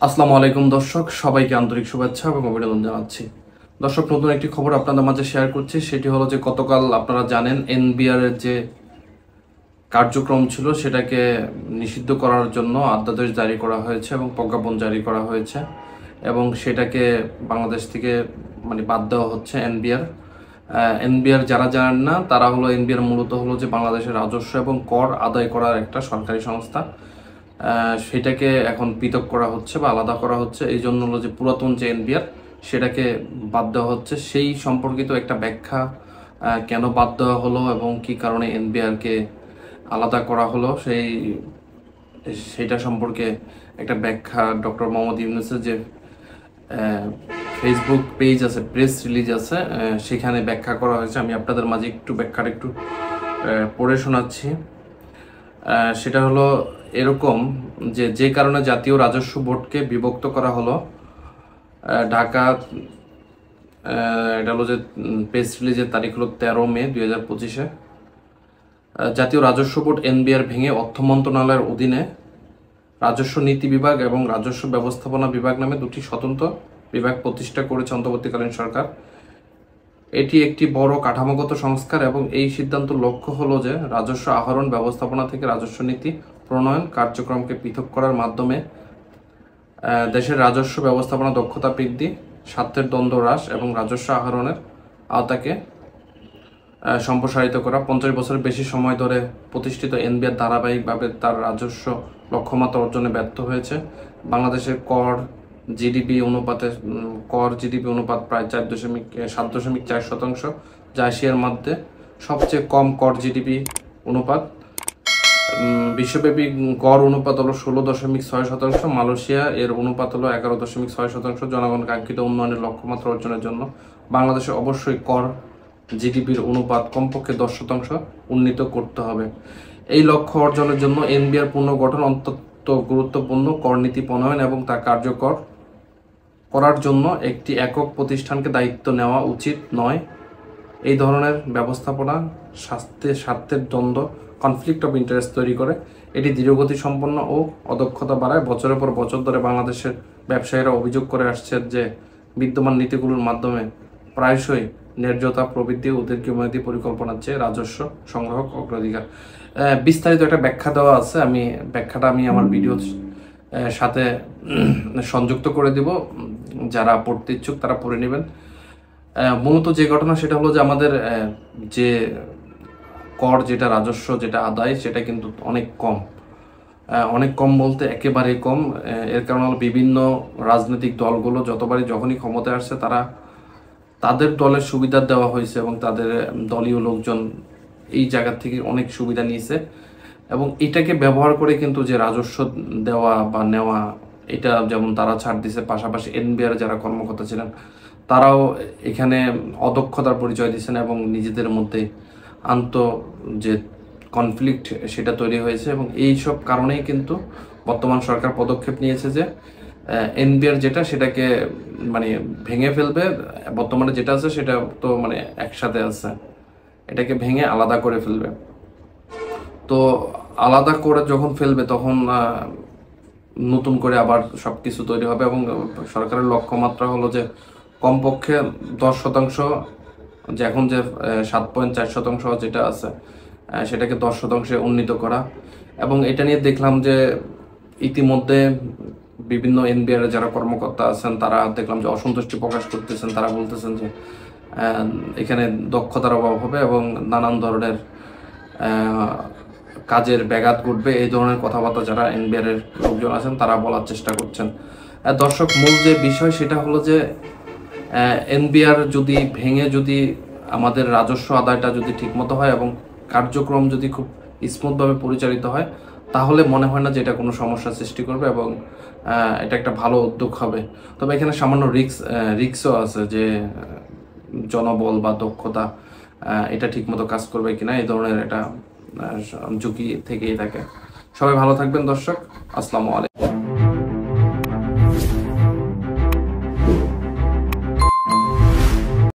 আসসালামু আলাইকুম দর্শক, সবাইকে আন্তরিক শুভেচ্ছা এবং অভিনন্দন জানাচ্ছি। দর্শক, নতুন একটি খবর আপনাদের মাঝে শেয়ার করছি। সেটি হলো যে গতকাল আপনারা জানেন এনবিআর এর যে কার্যক্রম ছিল সেটাকে নিষিদ্ধ করার জন্য অধ্যাদেশ জারি করা হয়েছে এবং প্রজ্ঞাপন জারি করা হয়েছে এবং সেটাকে বাংলাদেশ থেকে বাদ দেওয়া হচ্ছে। এনবিআর যারা জানেন না তারা হলো, এনবিআর মূলত হলো যে বাংলাদেশের রাজস্ব এবং কর আদায় করার একটা সরকারি সংস্থা। সেটাকে এখন পৃথক করা হচ্ছে বা আলাদা করা হচ্ছে। এই জন্য হলো যে পুরাতন যে এনবিআর সেটাকে বাদ দেওয়া হচ্ছে। সেই সম্পর্কিত একটা ব্যাখ্যা, কেন বাদ দেওয়া হলো এবং কি কারণে এনবিআরকে আলাদা করা হলো সেইটা সম্পর্কে একটা ব্যাখ্যা ডক্টর মোহাম্মদ ইউনূসের যে ফেসবুক পেজ আছে, প্রেস রিলিজ আছে, সেখানে ব্যাখ্যা করা হয়েছে। আমি আপনাদের মাঝে ব্যাখ্যাটা একটু পড়ে শোনাচ্ছি। সেটা হলো এরকম যে কারণে জাতীয় রাজস্ব বোর্ডকে বিভক্ত করা হলো ঢাকা, এটা হলো যে প্রেস রিলিজের তারিখ হলো 13 মে 2025-এ। জাতীয় রাজস্ব বোর্ড এনবিআর ভেঙে অর্থ মন্ত্রণালয়ের অধীনে রাজস্ব নীতি বিভাগ এবং রাজস্ব ব্যবস্থাপনা বিভাগ নামে দুটি স্বতন্ত্র বিভাগ প্রতিষ্ঠা করেছে অন্তর্বর্তীকালীন সরকার। এটি একটি বড় কাঠামোগত সংস্কার এবং এই সিদ্ধান্ত লক্ষ্য হলো যে রাজস্ব আহরণ ব্যবস্থাপনা থেকে রাজস্ব নীতি প্রণয়ন কার্যক্রমকে পৃথক করার মাধ্যমে দেশের রাজস্ব ব্যবস্থাপনা দক্ষতা বৃদ্ধি, স্বার্থের দ্বন্দ্ব হ্রাস এবং রাজস্ব আহরণের আওতাকে সম্প্রসারিত করা। 50 বছরের বেশি সময় ধরে প্রতিষ্ঠিত এনবিআর ধারাবাহিকভাবে তার রাজস্ব লক্ষ্যমাত্রা অর্জনে ব্যর্থ হয়েছে। বাংলাদেশের জিডিপি অনুপাত প্রায় 7.4%, যা এশিয়ার মধ্যে সবচেয়ে কম কর জিডিপি অনুপাত। বিশ্বব্যাপী গড় অনুপাত হলো 16.6%, মালয়েশিয়া এর অনুপাত হলো 11.6%। জনগণ কাঙ্ক্ষিত উন্নয়নের লক্ষ্যমাত্রা অর্জনের জন্য বাংলাদেশে অবশ্যই কর জিডিপির অনুপাত কমপক্ষে 10% উন্নীত করতে হবে। এই লক্ষ্য অর্জনের জন্য এনবিআর পুনর্গঠন অত্যন্ত গুরুত্বপূর্ণ। করনীতি প্রণয়ন এবং তা কার্যকর করার জন্য একটি একক প্রতিষ্ঠানকে দায়িত্ব নেওয়া উচিত নয়। এই ধরনের ব্যবস্থাপনা স্বার্থের দ্বন্দ্ব, কনফ্লিক্ট অফ ইন্টারেস্ট তৈরি করে। এটি ধীরগতি সম্পন্ন ও অদক্ষতা বাড়ায়। বছরের পর বছর ধরে বাংলাদেশের ব্যবসায়ীরা অভিযোগ করে আসছে যে বিদ্যমান নীতিগুলোর মাধ্যমে প্রায়শই ন্যায্যতা প্রবৃদ্ধি ও দীর্ঘমেয়াদী পরিকল্পনার চেয়ে রাজস্ব সংগ্রহ অগ্রাধিকার। বিস্তারিত একটা ব্যাখ্যা দেওয়া আছে। ব্যাখ্যাটা আমি আমার ভিডিওর সাথে সংযুক্ত করে দিব, যারা পড়তে ইচ্ছুক তারা পড়ে নেবেন। মূলত যে ঘটনা সেটা হলো যে আমাদের যে কর, যেটা রাজস্ব যেটা আদায়, সেটা কিন্তু অনেক কম বলতে একেবারে কম। এর কারণ হলো বিভিন্ন রাজনৈতিক দলগুলো যখনই ক্ষমতায় আসছে তাদের দলের সুবিধা দেওয়া হয়েছে এবং তাদের দলীয় লোকজন এই জায়গা থেকে অনেক সুবিধা নিয়েছে এবং এটাকে ব্যবহার করে কিন্তু যে রাজস্ব দেওয়া বা নেওয়া, এটা যেমন তারা ছাড় দিছে। পাশাপাশি এনবিআর যারা কর্মকর্তা ছিলেন তারাও এখানে অদক্ষতার পরিচয় দিচ্ছেন এবং নিজেদের মধ্যে যে কনফ্লিক্ট সেটা তৈরি হয়েছে এবং এই সব কারণেই কিন্তু বর্তমান সরকার পদক্ষেপ নিয়েছে যে এনবিআর সেটাকে ভেঙে ফেলবে। বর্তমানে যেটা আছে সেটা তো একসাথে আছে, এটাকে ভেঙে আলাদা করে ফেলবে। তো আলাদা করে যখন ফেলবে তখন নতুন করে আবার সবকিছু তৈরি হবে এবং সরকারের লক্ষ্যমাত্রা হলো যে কমপক্ষে 10%, যে এখন যে 7.4% যেটা আছে সেটাকে 10% উন্নীত করা। এবং এটা নিয়ে দেখলাম যে ইতিমধ্যে বিভিন্ন এনবিআর যারা কর্মকর্তা আছেন তারা দেখলাম যে অসন্তুষ্টি প্রকাশ করতেছেন। তারা বলতেছেন যে এখানে দক্ষতার অভাব হবে এবং নানান ধরনের কাজের ব্যাঘাত ঘটবে। এই ধরনের কথাবার্তা যারা এনবিআর এর লোকজন আছেন তারা বলার চেষ্টা করছেন। দর্শক, মূল যে বিষয় সেটা হলো যে এনবিআর যদি ভেঙে আমাদের রাজস্ব আদায়টা যদি ঠিকমতো হয় এবং কার্যক্রম যদি খুব স্মুথভাবে পরিচালিত হয়, তাহলে মনে হয় না যে এটা কোনো সমস্যা সৃষ্টি করবে এবং এটা একটা ভালো উদ্যোগ হবে। তবে এখানে সামান্য রিস্কও আছে যে জনবল বা দক্ষতা এটা ঠিকমতো কাজ করবে কিনা, এই ধরনের একটা ঝুঁকি থেকেই থাকে। সবাই ভালো থাকবেন দর্শক। আসসালামু আলাইকুম।